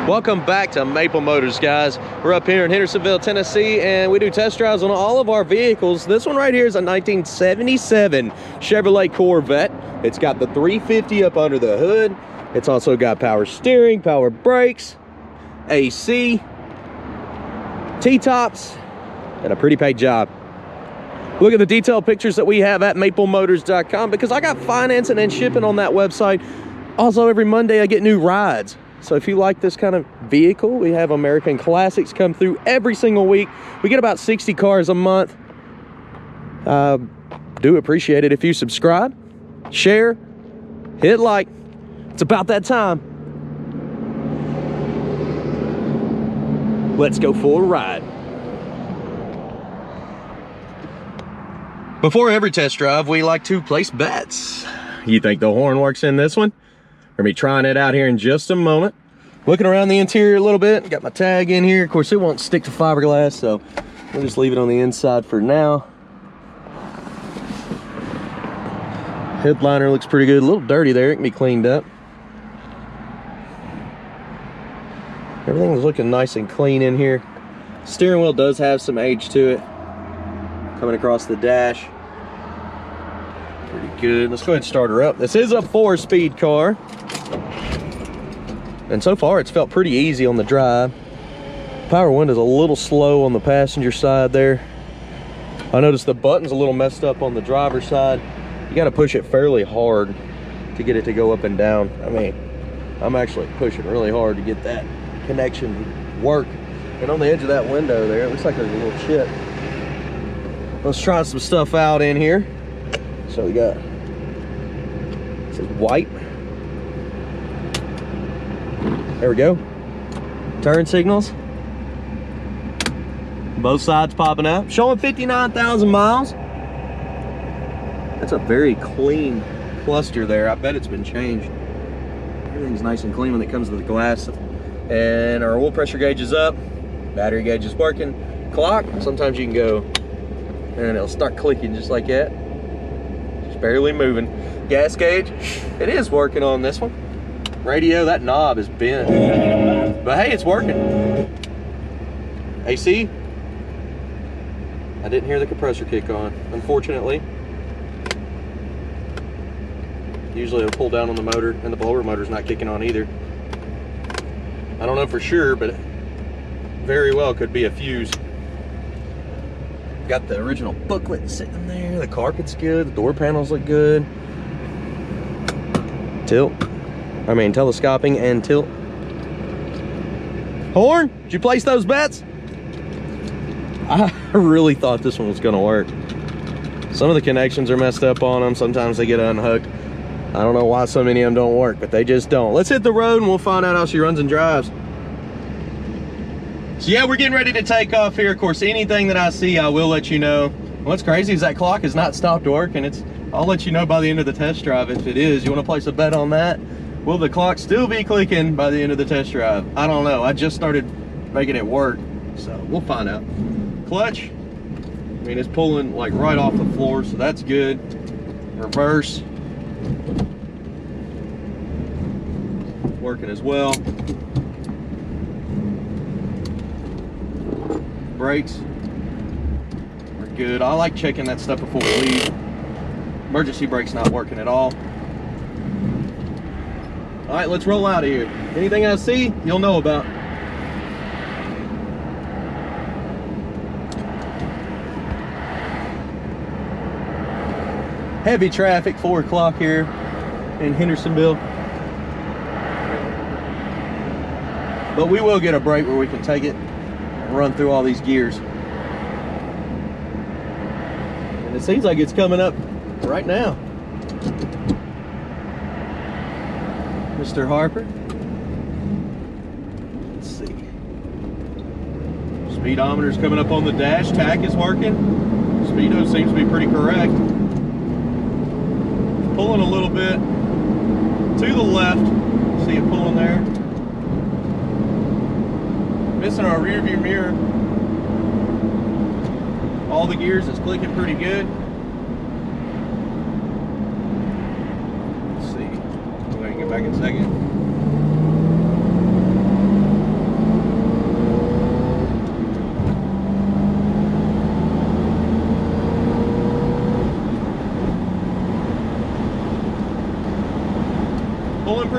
Welcome back to Maple Motors, guys. We're up here in Hendersonville, Tennessee, and we do test drives on all of our vehicles. This one right here is a 1977 Chevrolet Corvette. It's got the 350 up under the hood. It's also got power steering, power brakes, AC, T-tops, and a pretty paint job. Look at the detailed pictures that we have at maplemotors.com because I got financing and shipping on that website. Also, every Monday I get new rides. So if you like this kind of vehicle, we have American Classics come through every single week. We get about 60 cars a month. Do appreciate it if you subscribe, share, hit like. It's about that time. Let's go for a ride. Before every test drive, we like to place bets. You think the horn works in this one? We're gonna be trying it out here in just a moment. Looking around the interior a little bit. Got my tag in here. Of course, it won't stick to fiberglass, so we'll just leave it on the inside for now. Headliner looks pretty good. A little dirty there. It can be cleaned up. Everything's looking nice and clean in here. Steering wheel does have some age to it. Coming across the dash. Pretty good. Let's go ahead and start her up. This is a 4-speed car. And so far, it's felt pretty easy on the drive. Power window's a little slow on the passenger side there. I noticed the button's a little messed up on the driver's side. You gotta push it fairly hard to get it to go up and down. I mean, I'm actually pushing really hard to get that connection to work. And on the edge of that window there, it looks like there's a little chip. Let's try some stuff out in here. So we got, it says white. There we go. Turn signals. Both sides popping up. Showing 59,000 miles. That's a very clean cluster there. I bet it's been changed. Everything's nice and clean when it comes to the glass. And our oil pressure gauge is up. Battery gauge is working. Clock, sometimes you can go and it'll start clicking just like that. Just barely moving. Gas gauge, it is working on this one. Radio, that knob is bent. But hey, it's working. AC, I didn't hear the compressor kick on, unfortunately. Usually it'll pull down on the motor, and the blower motor's not kicking on either. I don't know for sure, but it very well could be a fuse. Got the original booklet sitting there. The carpet's good. The door panels look good. Telescoping and tilt. Horn, did you place those bets? I really thought this one was gonna work. Some of the connections are messed up on them. Sometimes they get unhooked. I don't know why so many of them don't work, but they just don't. Let's hit the road and we'll find out how she runs and drives. So yeah, we're getting ready to take off here. Of course, anything that I see, I will let you know. What's crazy is that clock has not stopped working. I'll let you know by the end of the test drive if it is. You want to place a bet on that? Will the clock still be clicking by the end of the test drive? I don't know. I just started making it work, so we'll find out. Clutch, I mean, it's pulling like right off the floor, so that's good. Reverse, working as well. Brakes are good. I like checking that stuff before we leave. Emergency brake's not working at all. All right, let's roll out of here. Anything I see, you'll know about. Heavy traffic, 4 o'clock here in Hendersonville. But we will get a break where we can take it and run through all these gears. And it seems like it's coming up right now. Mr. Harper. Let's see. Speedometer's coming up on the dash. Tach is working. Speedo seems to be pretty correct. Pulling a little bit to the left. See it pulling there. Missing our rear view mirror. All the gears is clicking pretty good. Let's see. Go ahead and get back in a second.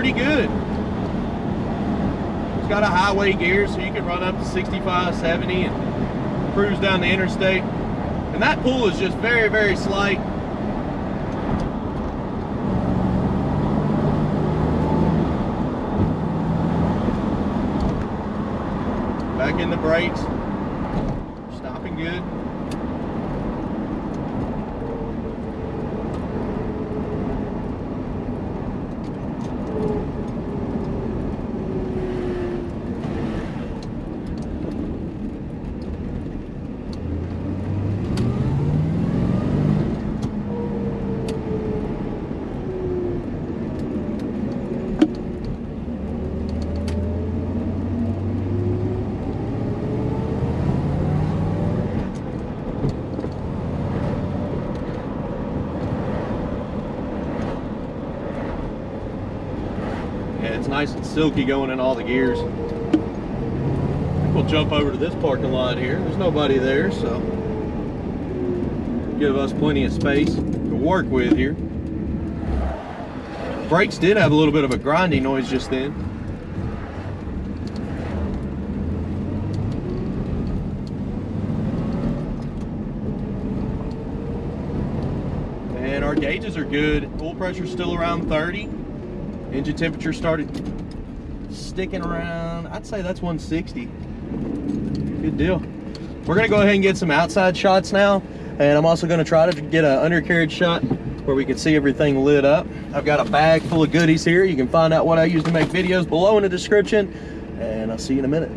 pretty good. It's got a highway gear, so you can run up to 65, 70 and cruise down the interstate. And that pull is just very, very slight. Back in the brakes, stopping good. It's nice and silky going in all the gears. I think we'll jump over to this parking lot here. There's nobody there, so give us plenty of space to work with here. Brakes did have a little bit of a grinding noise just then. And our gauges are good. Oil pressure still around 30. Engine temperature started sticking around, I'd say that's 160. Good deal. We're gonna go ahead and get some outside shots now, and I'm also gonna try to get an undercarriage shot where we can see everything lit up. I've got a bag full of goodies here. You can find out what I use to make videos below in the description, and I'll see you in a minute.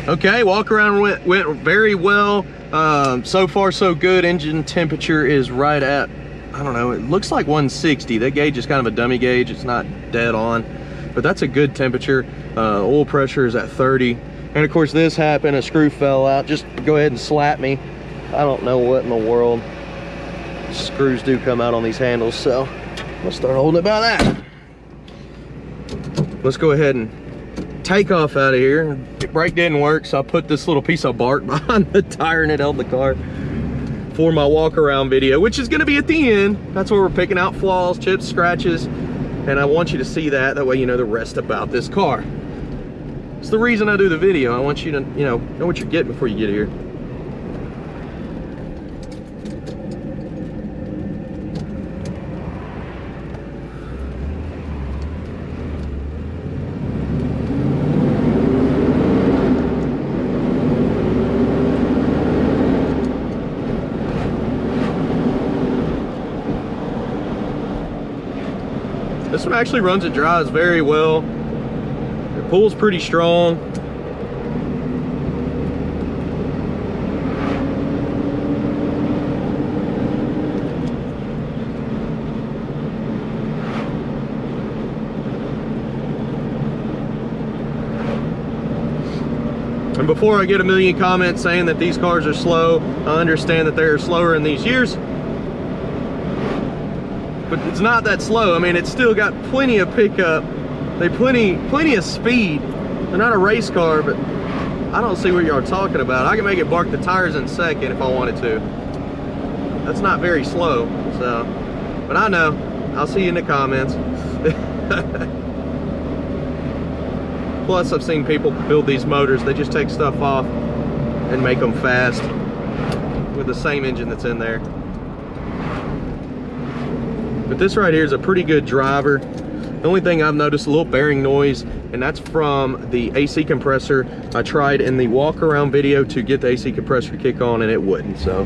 Okay, walk around went very well. So far so good. Engine temperature is right at, I don't know, it looks like 160. That gauge is kind of a dummy gauge. It's not dead on, but that's a good temperature. Oil pressure is at 30. And of course this happened, a screw fell out. Just go ahead and slap me. I don't know what in the world. Screws do come out on these handles, so I'll start holding it by that. Let's go ahead and take off out of here. The brake didn't work, so I put this little piece of bark behind the tire and it held the car for my walk around video, which is gonna be at the end. That's where we're picking out flaws, chips, scratches, and I want you to see that. That way you know the rest about this car. It's the reason I do the video. I want you to, know what you're getting before you get here. This one actually runs and drives very well. It pulls pretty strong. And before I get a million comments saying that these cars are slow, I understand that they're slower in these years. But it's not that slow. I mean, it's still got plenty of pickup. They plenty of speed. They're not a race car, but I don't see what y'all are talking about. I can make it bark the tires in second if I wanted to. That's not very slow, so. But I know. I'll see you in the comments. Plus, I've seen people build these motors. They just take stuff off and make them fast with the same engine that's in there. But this right here is a pretty good driver. The only thing I've noticed, a little bearing noise, and that's from the AC compressor. I tried in the walk around video to get the AC compressor to kick on and it wouldn't, so.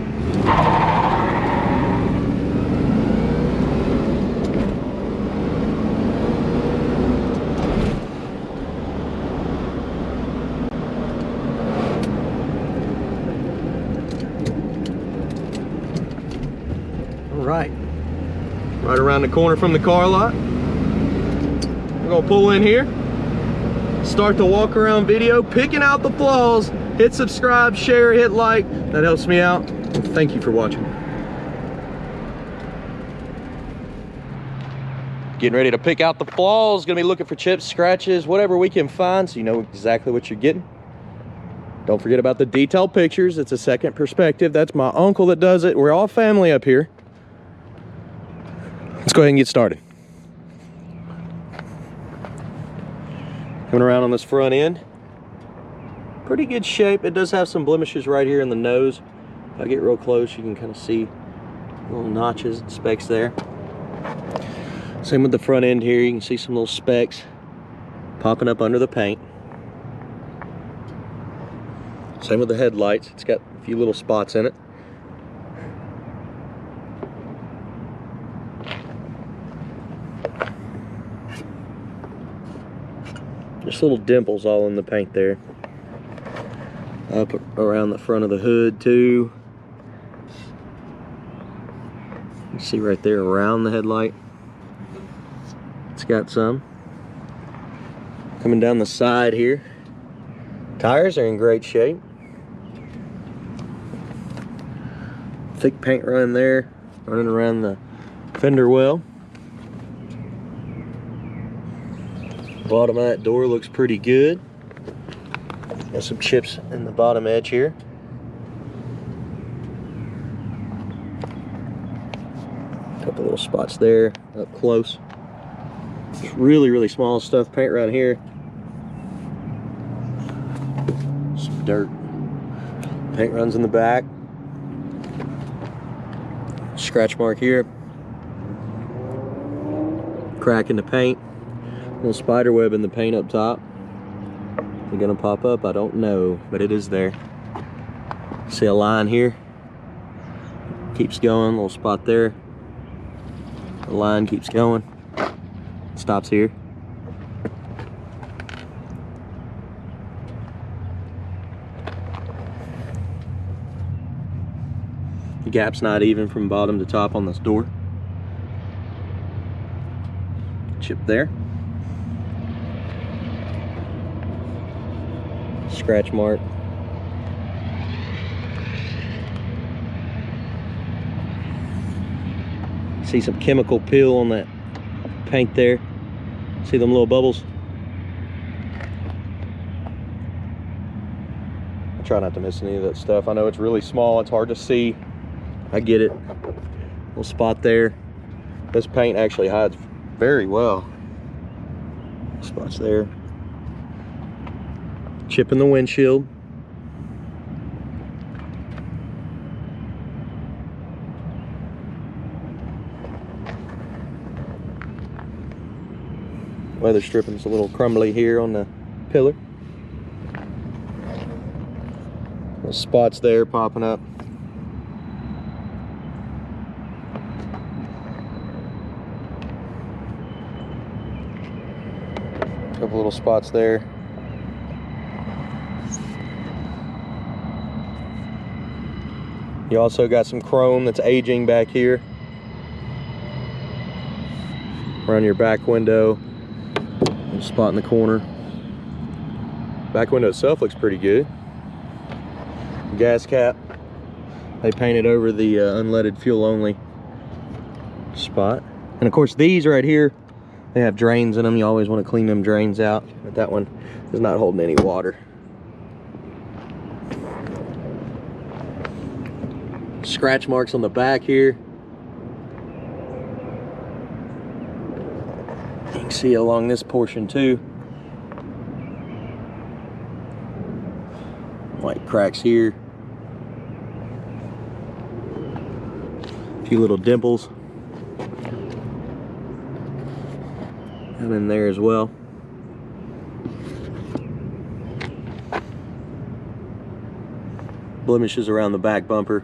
All right. Right around the corner from the car lot. We're gonna pull in here, start the walk around video, picking out the flaws. Hit subscribe, share, hit like. That helps me out. And thank you for watching. Getting ready to pick out the flaws. Gonna be looking for chips, scratches, whatever we can find so you know exactly what you're getting. Don't forget about the detailed pictures. It's a second perspective. That's my uncle that does it. We're all family up here. Let's go ahead and get started. Coming around on this front end. Pretty good shape. It does have some blemishes right here in the nose. If I get real close, you can kind of see little notches and specks there. Same with the front end here. You can see some little specks popping up under the paint. Same with the headlights. It's got a few little spots in it. Just little dimples all in the paint there. Up around the front of the hood too. You see right there around the headlight. It's got some. Coming down the side here. Tires are in great shape. Thick paint run there, running around the fender well. Bottom of that door looks pretty good. Got some chips in the bottom edge here. Couple little spots there up close. Just really small stuff paint around here. Some dirt. Paint runs in the back. Scratch mark here. Crack in the paint. Little spider web in the paint up top. Is it gonna pop up? I don't know, but it is there. See a line here? Keeps going, little spot there. The line keeps going. Stops here. Gap's not even from bottom to top on this door. Chip there. Scratch mark. See some chemical peel on that paint there. See them little bubbles? I try not to miss any of that stuff. I know it's really small, it's hard to see. I get it. Little spot there. This paint actually hides very well. Spots there. Chip in the windshield. Weather stripping's a little crumbly here on the pillar. Little spots there popping up. Couple little spots there. You also got some chrome that's aging back here around your back window. Little spot in the corner. Back window itself looks pretty good. Gas cap. They painted over the unleaded fuel only spot. And of course these right here, they have drains in them. You always want to clean them drains out. But that one is not holding any water. Scratch marks on the back here. You can see along this portion too. White cracks here. A few little dimples. And in there as well. Blemishes around the back bumper.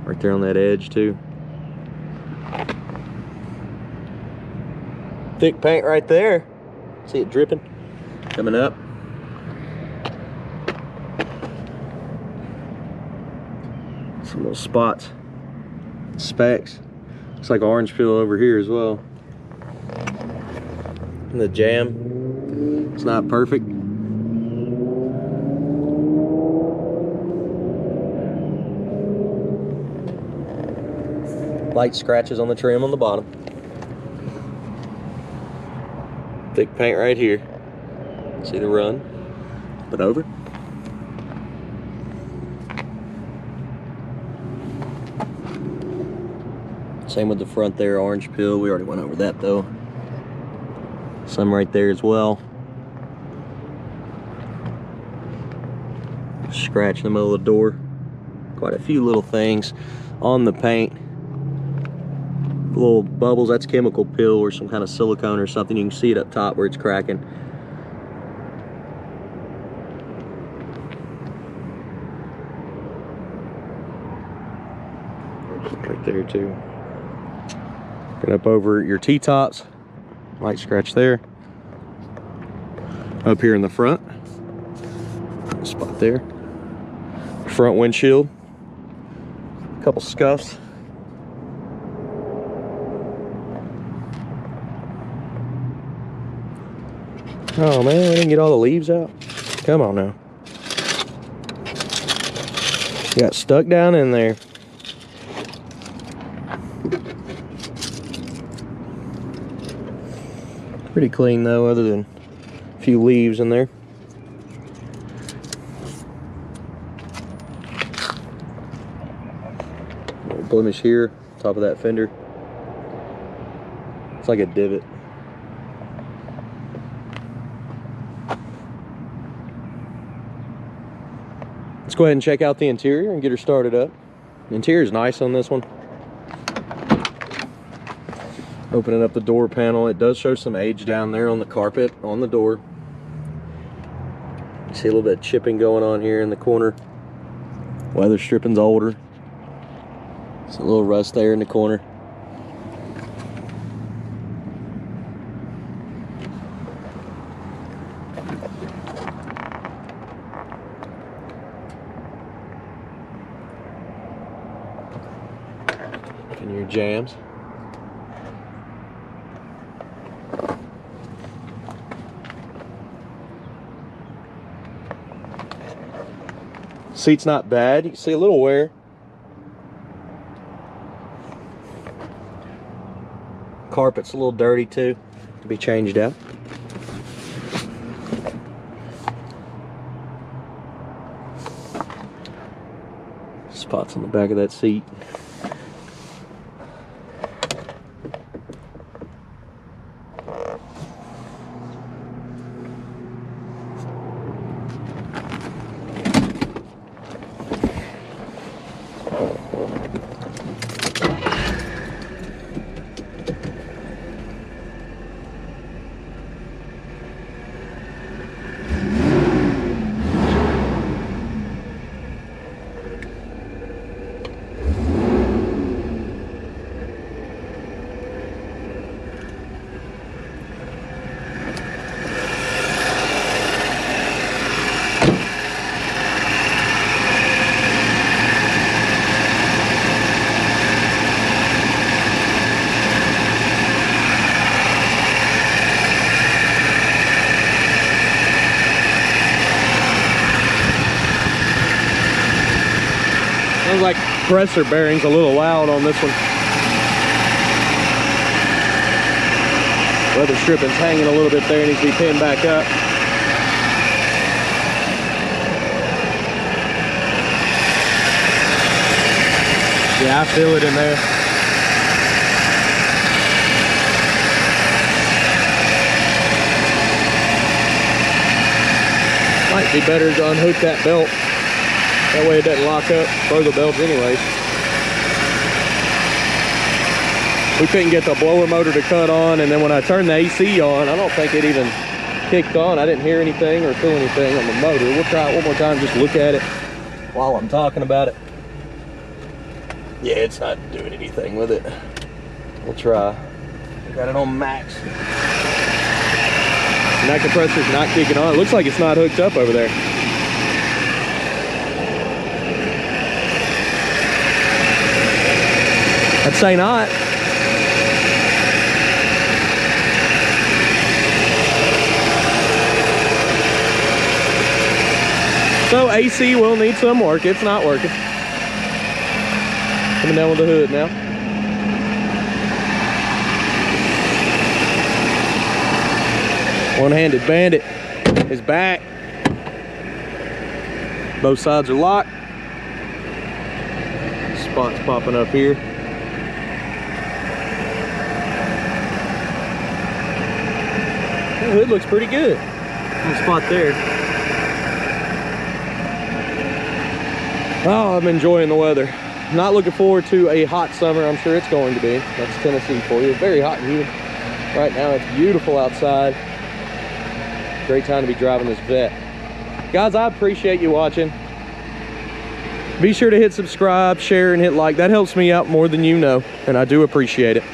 Right there on that edge too. Thick paint right there. See it dripping? Coming up. Some little spots. Specks. Looks like orange peel over here as well. And the jam. It's not perfect. Light scratches on the trim on the bottom. Thick paint right here. See the run? But over. Same with the front there, orange peel. We already went over that though. Some right there as well. Scratch in the middle of the door. Quite a few little things on the paint. Little bubbles, that's chemical peel or some kind of silicone or something. You can see it up top where it's cracking. Right there too. Get up over your T-tops. Light scratch there. Up here in the front. Spot there. Front windshield. A couple scuffs. Oh man, we didn't get all the leaves out. Come on now. Got stuck down in there. Pretty clean though, other than a few leaves in there. Blemish here, top of that fender. It's like a divot. Let's go ahead and check out the interior and get her started up. The interior is nice on this one. Opening up the door panel, it does show some age down there on the carpet on the door. See a little bit of chipping going on here in the corner. Weather stripping's older. It's a little rust there in the corner. your jams. Seat's not bad. You can see a little wear. Carpet's a little dirty too, to be changed out. Spots on the back of that seat. Sounds like compressor bearing's a little loud on this one. Weather stripping's hanging a little bit there, needs to be pinned back up. Yeah, I feel it in there. Might be better to unhook that belt. That way it doesn't lock up, throw the belt anyways. We couldn't get the blower motor to cut on, and then when I turned the AC on, I don't think it even kicked on. I didn't hear anything or feel anything on the motor. We'll try it one more time, just look at it while I'm talking about it. Yeah, it's not doing anything with it. We'll try. We got it on max. And that compressor's not kicking on. It looks like it's not hooked up over there. I'd say not. So AC will need some work. It's not working. Coming down with the hood now. One-handed bandit is back. Both sides are locked. Spots popping up here. The hood looks pretty good. One spot there. Oh, I'm enjoying the weather. Not looking forward to a hot summer. I'm sure it's going to be. That's Tennessee for you. Very hot and humid. Right now it's beautiful outside. Great time to be driving this Vet. Guys, I appreciate you watching. Be sure to hit subscribe, share, and hit like. That helps me out more than you know, and I do appreciate it.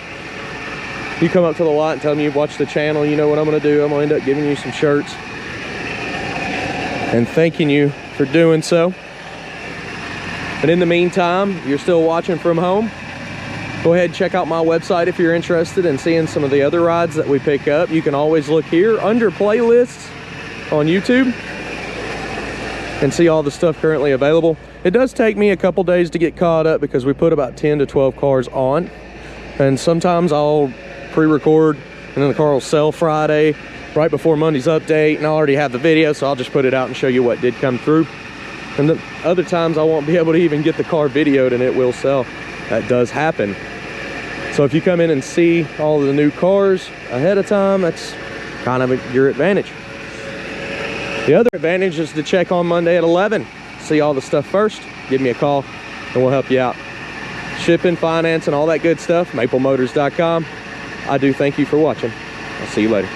You come up to the lot and tell me you've watched the channel, you know what I'm gonna do. I'm gonna end up giving you some shirts and thanking you for doing so. But in the meantime, you're still watching from home, go ahead and check out my website if you're interested in seeing some of the other rides that we pick up. You can always look here under playlists on YouTube and see all the stuff currently available. It does take me a couple days to get caught up because we put about 10 to 12 cars on, and sometimes I'll pre-record and then the car will sell Friday right before Monday's update, and I already have the video, so I'll just put it out and show you what did come through. And then other times I won't be able to even get the car videoed and it will sell. That does happen. So if you come in and see all of the new cars ahead of time, that's kind of your advantage. The other advantage is to check on Monday at 11. See all the stuff first, give me a call and we'll help you out. Shipping, finance, and all that good stuff, maplemotors.com. I do thank you for watching. I'll see you later.